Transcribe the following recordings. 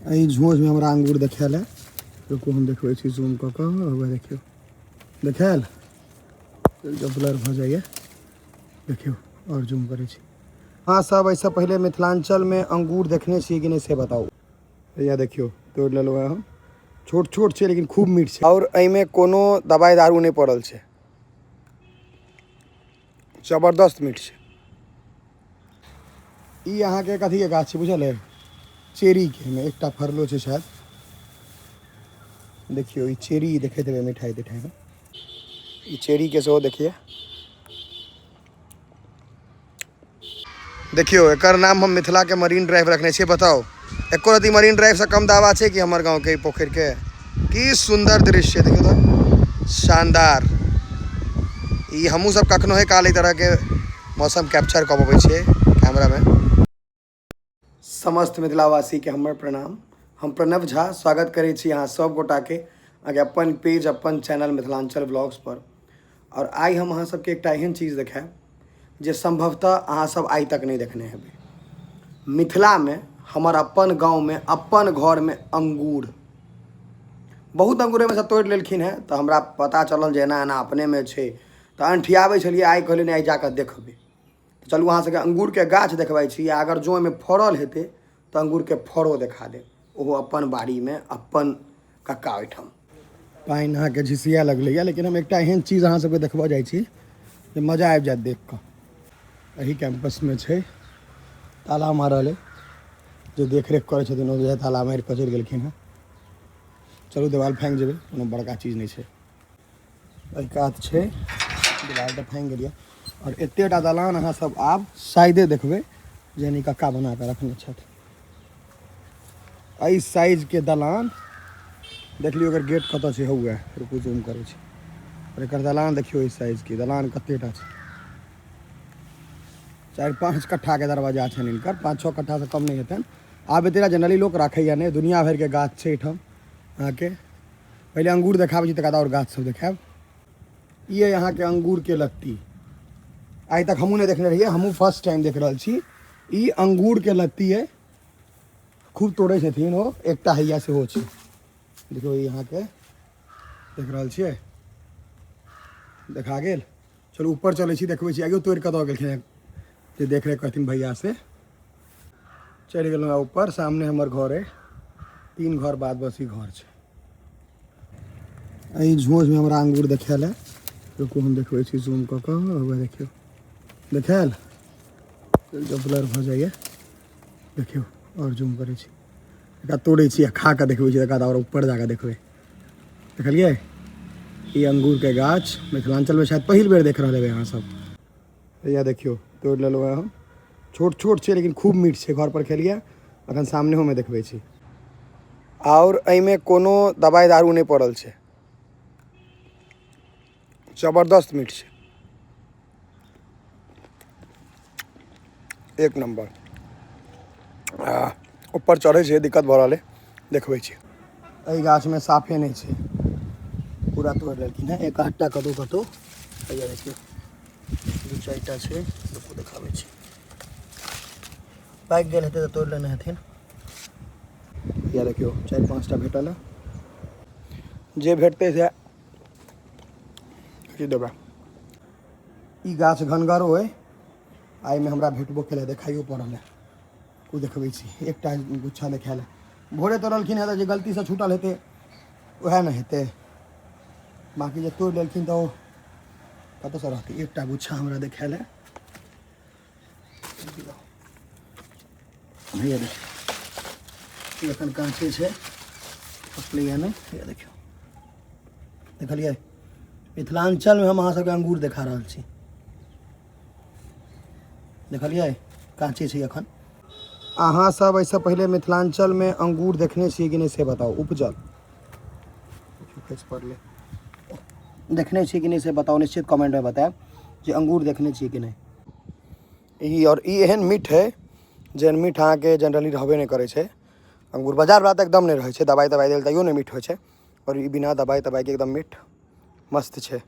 एहि झोझ में हमरा अंगूर देखायल है। रुकू हम देखबै छी जूम कऽ कऽ। हुए देखियौ देखायल जब ब्लर भऽ जाइए। देखियौ और जूम करै छी। अहाँ सब ऐसा पहले मिथिलांचल में अंगूर देखने छियै कि नहीं से बताओ। या देखियो तोड़ लेलो है हम। छोट छोट छै लेकिन खूब मीठ छै और एहिमे कोनो दवाई दारू नहीं पड़ल छै। जबरदस्त मीठ छै। ई अहाँ के कथी के गाछ छै बुझल है? चेरी के। में एकटा फरलो छै शायद। देखियो ई चेरी देखैत हेबै मिठाई तिठाई में। ई चेरी के सेहो देखिए। देखियो एकर नाम हम मिथिला के मरीन ड्राइव रखने छियै। बताओ एको रती मरीन ड्राइव से कम दावा छै कि हमर गाँव के पोखर के। की सुंदर दृश्य है देखियो तो। शानदार। ई हमहूँ सब कखनो है काल तरह के मौसम कैप्चर कऽ पाबै छियै कैमरा में। समस्त मिथिलावासी के हमर प्रणाम। हम प्रणव झा स्वागत करै छी अहाँ सब गोटा के आगे अपन पेज अपन चैनल मिथिलांचल ब्लॉग्स पर। और आई हम अहाँ सबके एकटा एहन चीज देखाएब जे संभवतः अहाँ सब आई तक नहीं देखने हेबै। मिथिला में हमर अपन गाँव में अपन घर में अंगूर बहुत अंगूरे में से तोड़ लेलखिन है। तो हमरा पता चलल जे एना एना अपने में छै। तो अंठियाबै छलिए। आई कहलिए नहीं आई जाकर देखबै। तो चलू अहाँ सबके अंगूर के गाछ देखबै छी। अगर जो में फड़ल हेतै तो अंगूर के फड़ो देखा देब। ओहो अपन बाड़ी में अपन कक्का ओहिठाम। पानि अहाँ के झिसिया लगलैए लेकिन हम एकटा एहन चीज अहाँ सबके देखबऽ जाइ छी जे मजा आबि जायत देख कऽ। एही कैंपस में छै ताला मारल है। जो देखरेख करै छथिन ओ ताला मारि कऽ चलि गेलखिन हँ। चलू देवाल फाँगि जेबै कोनो बड़का चीज नहीं छै। एहि कात छै देवाल तऽ फाँगि गेलिए। और एतेटा दलान अहाँ सब आब शायदे देखबै जे कक्का बना कऽ रखने छथि। एहि साइज के दलान देख लियौ। अगर गेट कतऽ छै हुए रुकू जूम करै छी। और एकर दलान देखियो। इस साइज के दलान कतेटा छै। 4-5 कट्ठा के दरवाजा छनि इनकर। 5-6 कट्ठा से कम नहीं हेतनि। आब एतेटा जनरली लोक राखैया नहीं। दुनिया भर के गाछ छै एहिठाम अहाँ के। पहले अंगूर देखाबै छी तकर बाद और गाछ सब देखाएब। ये यहाँ के अंगूर के लत्ती आई तक हमहूँ नहीं देखने रहिए। हमहूँ फर्स्ट टाइम देख रहल छी। ई अंगूर के लत्ती है। खूब तोड़े छथिन ओ। एकटा हैया सेहो छै देखियो। यहाँ के देख रहल छियै देखा गेल। चलू ऊपर चलै छी देखबै छी। आइयो तोड़ कऽ दऽ गेलखिन जे देख रेख करथिन भैया से। चढ़ि गेलहुँ ऊपर। सामने हमर घर है। 3 घर बाद बस ही घर छै। एहि झोझ में हमरा अंगूर देखायल है। रुकू हम देखबै छी जूम कऽ कऽ। हुए देखियो देखायल जब ब्लर भऽ जाइए। देखियो और जूम करै छी। एकरा तोड़ै छी आ खा कऽ देखबै छी तकर बाद और ऊपर जाकऽ देखबै। देखलिए ये अंगूर के गाछ मिथिलांचल में शायद पहिल बेर देख रहे हेबै अहाँ सब। या देखियो तोड़ लेलो है हम। छोट छोट छै लेकिन खूब मीठ छै। घर पर खेलिए अखन सामने में देखबै छी। और एहिमे कोनो दवाई दारू नहीं पड़ल छै। जबरदस्त मीठ छै। एक नंबर। ऊपर चढ़े छै दिक्कत भऽ रहल है देखबै छी। एहि गाछ में साफे नहीं छै। पूरा तोड़ लेलखिन है। एक आधटा कतौ कतौ देखियो 2-4टा छै। रुकू देखाबै छी। पाकि गेल हेतै तऽ तोड़ लेने हेथिन। या देखियो 4-5टा भेटल है। जे भेटतै से देबै। ई गाछ घनगरो है। आई में हमरा भेटबो केले देखाइयो पड़ल है। ओ देखबै छी एकटा गुच्छा देखायल है। भोरे तोड़लखिन है तऽ जे गलती से छूटल हेतै वएह ने हेतै। बाकी जे तोड़ लेलखिन तऽ कतऽ से रहतै। एकटा गुच्छा हमरा देखायल है। भैया देखियो एखन काँचे छै पकलैया नहीं। या देखियो देखलिए मिथिलांचल में हम अहाँ सबके अंगूर देखा रहल छी। देखलिए काँचे छै एखन। अहाँ सब ऐसा पहले मिथिलांचल में अंगूर देखने छियै कि नहीं से बताओ। उपजल पड़ले देखने छियै कि नहीं से बताओ। निश्चित कमेंट में बताएब जे अंगूर देखने छियै कि नहीं। ई और ई एहन मीठ है जेहन मीठ अहाँ के जनरली रहबे नहीं करे छै। अंगूर बाजार वाला तऽ एकदम नहीं रहे छै। दवाई तवाई देल तैयो नहीं मीठ होइ छै। और ई बिना दवाई तवाई के एकदम मीठ मस्त छै।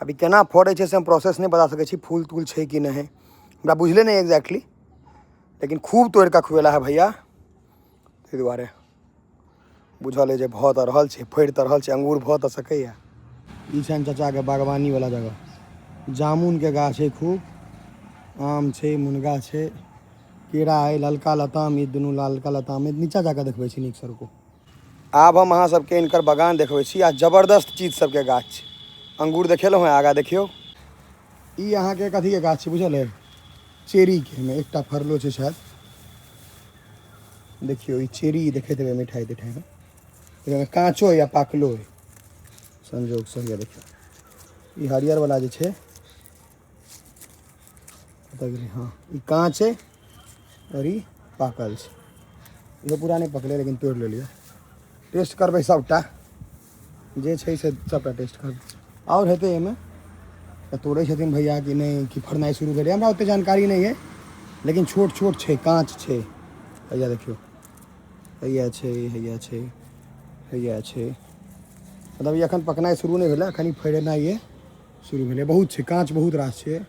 अभी केना फड़ै छै से हम प्रोसेस नहीं बता सकै छी। फूल तूल छै कि नहीं हमरा बुझले नहीं एक्जैक्टली। लेकिन खूब तोड़ कऽ खुएला है भैया ताहि दुआरे। बुझल है जे भऽ तऽ रहल छै, फड़ि तऽ रहल छै, अंगूर भऽ तऽ सकैए। ई छनि चाचाके बागवानी वाला जगह। जामुन के गाछ है खूब, आम छै, मुनगा छै, केरा है, ललका लताम, ई दुनू ललका लताम है। नीचा जाके देखबै छी नीक सर को। आब हम अहाँ सबके इनकर बगान देखबै छी आ जबरदस्त चीज सबके गाछ छै। अंगूर देखेलहुँ हैं, आगाँ देखियौ। ई अहाँके कथीके गाछ छै बुझल है? चेरीके। एहिमे एकटा फड़लो छै शायद, देखियौ ई चेरी देखैत हेबै मिठाई तिठाईमे। एकरामे काँचो या पाकलो है, संजोग से ये देखियौ। ई हरियर वाला जे छै, कतऽ गेलै? हाँ, ई काँच है और ई पाकल छै। इहो पूरा नहीं पकलै लेकिन तोड़ि लेलियै। टेस्ट करबै सबटा, जे छै से सबटा टेस्ट करबै। और हेतै एहिमे तऽ तोड़ै छथिन भैया कि नहीं, कि फड़नाइ शुरू भेलै, हमरा ओतेक जानकारी नहीं है, लेकिन छोट छोट छै, काँच छै। हैया देखियौ, हैया छै, हैया छै, हैया छै। मतलब ई एखन पकनाइ शुरू नहीं भेलै, एखन ई फड़नाइए शुरू भेलै। बहुत छै काँच, बहुत रास छै।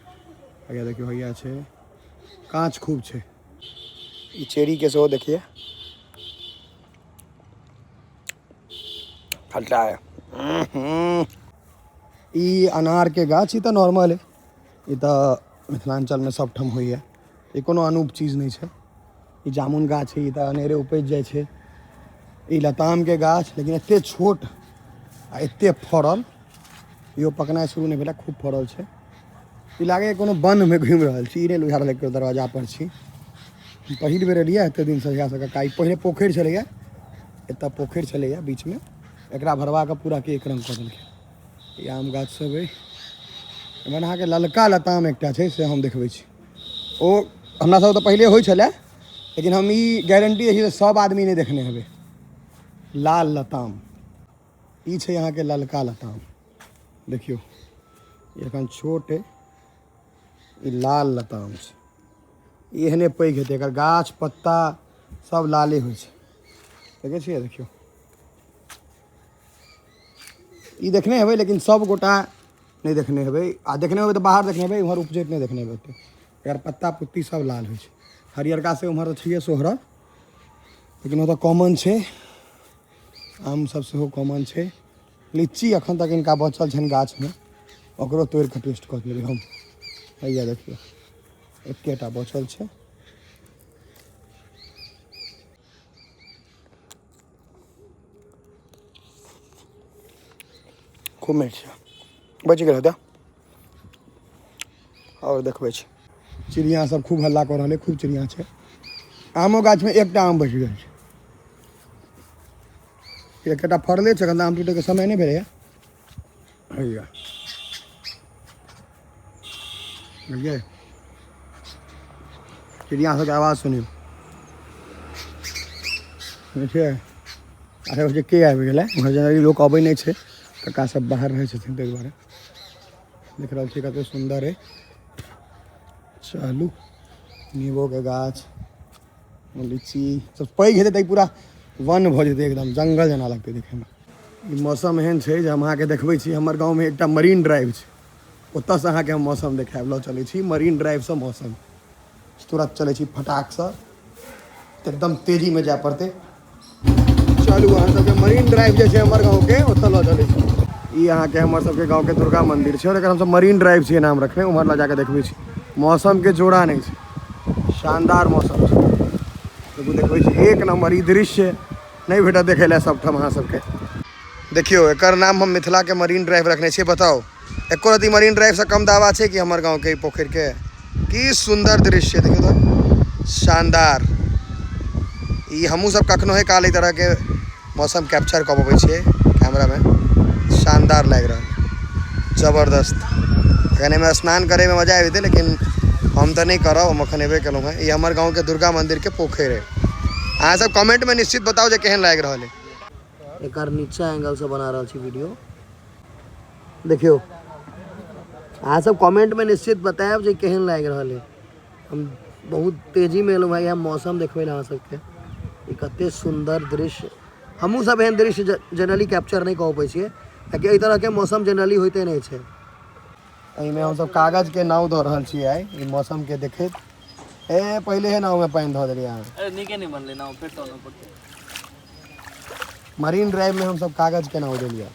हैया देखियौ, हैया छै, काँच खूब छै। ई चेरीके सेहो देखिए, फलटा है। ई अनारके गाछ, ई तऽ नॉर्मल है, ई तऽ मिथिलांचलमे सबठाम होइए, ई कोनो अनूप चीज नहीं छै। ई जामुन गाछ है, ई तऽ अनेरे उपजि जाइ छै। ई लतामके गाछ, लेकिन एतेक छोट आ एतेक फड़ल, इहो पकनाइ शुरू नहीं भेलै, खूब फड़ल छै। ई लागैए कोनो वनमे घुमि रहल छी, ई नहीं बुझा रहल है केओ दरवाजा पर छी। पहिल बेर एलियै एतेक दिनसँ इएह सबके काज। पहिले पोखरि छलैए, एतऽ पोखरि छलैए बीचमे, एकरा भरवा कऽ पूरा के एक रङ्ग कऽ देलकै। ई आम गाछ सब अइ। एमहर अहाँके ललका लताम एकटा छै, से हम देखबै छी। ओ हमरा सब तऽ पहिले होइ छलै, लेकिन हम ई गारंटी दै छी सब आदमी नहीं देखने हेबै। लाल लताम, ई छै अहाँके ललका लताम। देखियौ ई एखन छोट है, ई लाल लताम छै। ई एहने पैघ हेतै, एकर गाछ पत्ता सब लाले होइ छै, देखै छियै? देखियौ, ई देखने हेबै, लेकिन सब गोटा नहीं देखने हेबै। आ देखने हेबै तऽ बाहर देखने हेबै, उम्हर उपजैत नहीं देखने हेबै ओतेक। एकर पत्ता पुत्ती सब लाल होइ छै। हरियरका से उम्हर तऽ छैहे सोहरल, लेकिन ओ तऽ कॉमन छै। आम सब सेहो कॉमन छै। लीची एखन तक इनका बचल छनि गाछमे, ओकरो तोड़ि कऽ टेस्ट कऽ लेबै हम। हैया देखियौ, एकेटा बचल छै। खूब मीठ छै, बचि गेल हेतै। और देखबै छी, चिड़िया सब खूब हल्ला कऽ रहल है, खूब चिड़िया छै। आमो गाछमे एकटा आम बचि गेल छै, एकेटा फड़ले छै, एखन आम टूटैके समय नहीं भेलैए। हैया बुझलियै, चिड़िया सबके आवाज सुनियौ, देखिए। अरे बजे के आबि गेलै, उम्हर जनरली लोक अबै नहीं छै, कक्का सब बाहर रहै छथिन, ताहि दुआरे। देख रहल छी कतेक सुन्दर है। चलू, नींबो के गाछ, लीची सब पैघ हेतै तऽ ई पूरा वन भऽ जेतै, एकदम जंगल जेना लगतै देखैमे। ई मौसम एहन छै जे हम अहाँके देखबै छी, हमर गाँवमे एकटा मरीन ड्राइव छै, ओतऽसँ अहाँके हम मौसम देखायब। लऽ चलै छी मरीन ड्राइवसँ मौसम, तुरंत चलै छी फटाकसँ, एकदम तेजीमे जाय पड़तै। चलू अहाँ सबके मरीन ड्राइव जे छै हमर गाँवके, ओतऽ लऽ चलै छी। ई अहाँके हमर सबके गाँवके दुर्गा मंदिर छै, और एकर हमसब मरीन ड्राइव छियै नाम रखने। उम्हर लऽ जाकऽ देखबै छी, मौसमके जोड़ा नहीं छै, शानदार मौसम छै। देखबै छी एक नम्बर ई दृश्य नहीं भेटत देखै लए सबठाम अहाँ सबके। देखियौ एकर नाम हम मिथिलाके मरीन ड्राइव रखने छियै। बताउ एको रती मरीन ड्राइवसँ कम दावा छै कि हमर गाँवके ई पोखरिके? की सुन्दर दृश्य देखियौ तऽ, शानदार। ई हमहूँ सब कखनो ही काल ई तरहके मौसम कैप्चर कऽ पबै छियै कैमरामे, शानदार लागि रहल, जबरदस्त। एखन एहिमे स्नान करैमे मजा आबि जेतै, लेकिन हम तऽ नहीं करब, हम एखन एबे केलहुँ हैं। ई हमर गाँवके दुर्गा मंदिरके पोखरि है। अहाँ सब कमेंटमे निश्चित बताउ जे केहन लागि रहल है। एकर नीचा एंगलसँ बना रहल छी वीडियो, देखियौ। अहाँ सब कमेंटमे निश्चित बतायब जे केहन लागि रहल है। हम बहुत तेजीमे एलहुँ भाई, हम मौसम देखबै लए अहाँ सबके। ई कतेक सुन्दर दृश्य, हमहूँ सब एहन दृश्य जनरली कैप्चर नहीं कऽ पबै छियै, कियाकि एहि तरहके मौसम जनरली होइते नहीं छै। एहिमे हमसब कागजके नाव दऽ रहल छियै आइ, ई मौसमके देखैत। पहिले हे नावमे पानि धऽ देलियै अहाँ। अरे नीके नहीं बनलै नाव, फेर तोड़ऽ पड़तै। मरीन ड्राइव में हम सब कागज केना हो दिलिया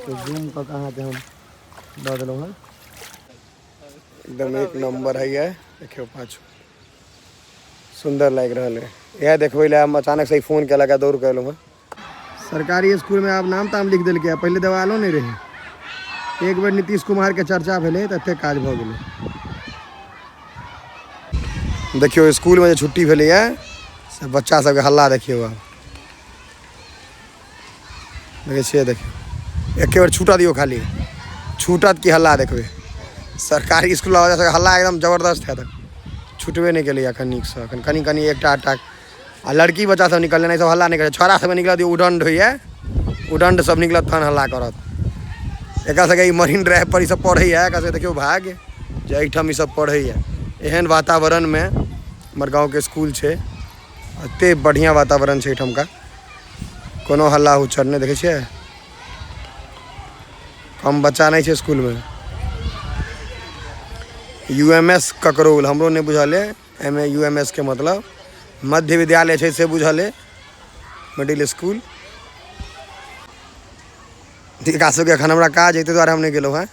तो जूम का कहाँ के हम बदलो हैं एकदम एक नंबर है ये देखियो पाँच सुंदर लग रहा है यह देखबे ला हम अचानक से ही फोन के लगा दौड़ कर सरकारी स्कूल में आप नाम ताम लिख दिल के पहले देवालो नहीं रहे एक बार नीतीश कुमार के चर्चा भेले तो एते काज भ गेलै देखियो स्कूल में जो छुट्टी भेलै है से बच्चा सबके हल्ला देखियो अब देखिए देखियो एक बार छूटा दियो खाली छूटत की हल्ला देखबे सरकारी स्कूल वजह से हल्ला एकदम जबरदस्त है तक छूटबे नहीं के अखन नीक से अखन कनी कनी एकटा आटा आ लड़की बच्चा सब निकल नहीं सब हल्ला नहीं करे छोरा सब निकल दियो उदंड होइए उदंड सब निकलत तहन हल्ला करत एक सके मरीन ड्राइव पर सब पढ़े है देखियो भाग जे एहिठाम सब पढ़े एहन वातावरण में हमर गाँव के स्कूल है एते बढ़िया वातावरण है एहिठाम का कोनो हल्ला हुचर नहीं देखे छे कम बच्चा नहीं है स्कूल में UMS ककरोल हमरो नहीं बुझल है एमे UMS के मतलब मध्य विद्यालय है से बुझल है मिडिल स्कूल दिखा सके एखन हमरा काज है द्वारा हम नहीं गेलो हैं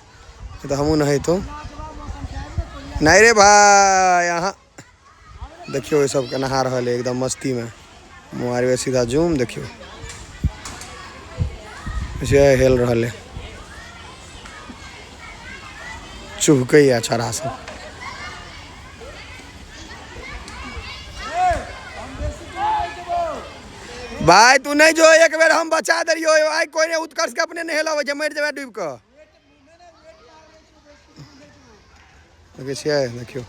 तो हमू नहीं तो नहीं रे भाई यहाँ देखियो ये सब नहा रहा है एकदम मस्ती में मोबाइल में सीधा जूम देखियो ऐसे हेल रहा है चुभकई है छड़ा सब भाई तू नहीं जो एक बेर हम बचा दियो आई कोई नहीं उत्कर्ष के अपने नहीं हेलो जे मर जेबे डूब के देखिए देखियो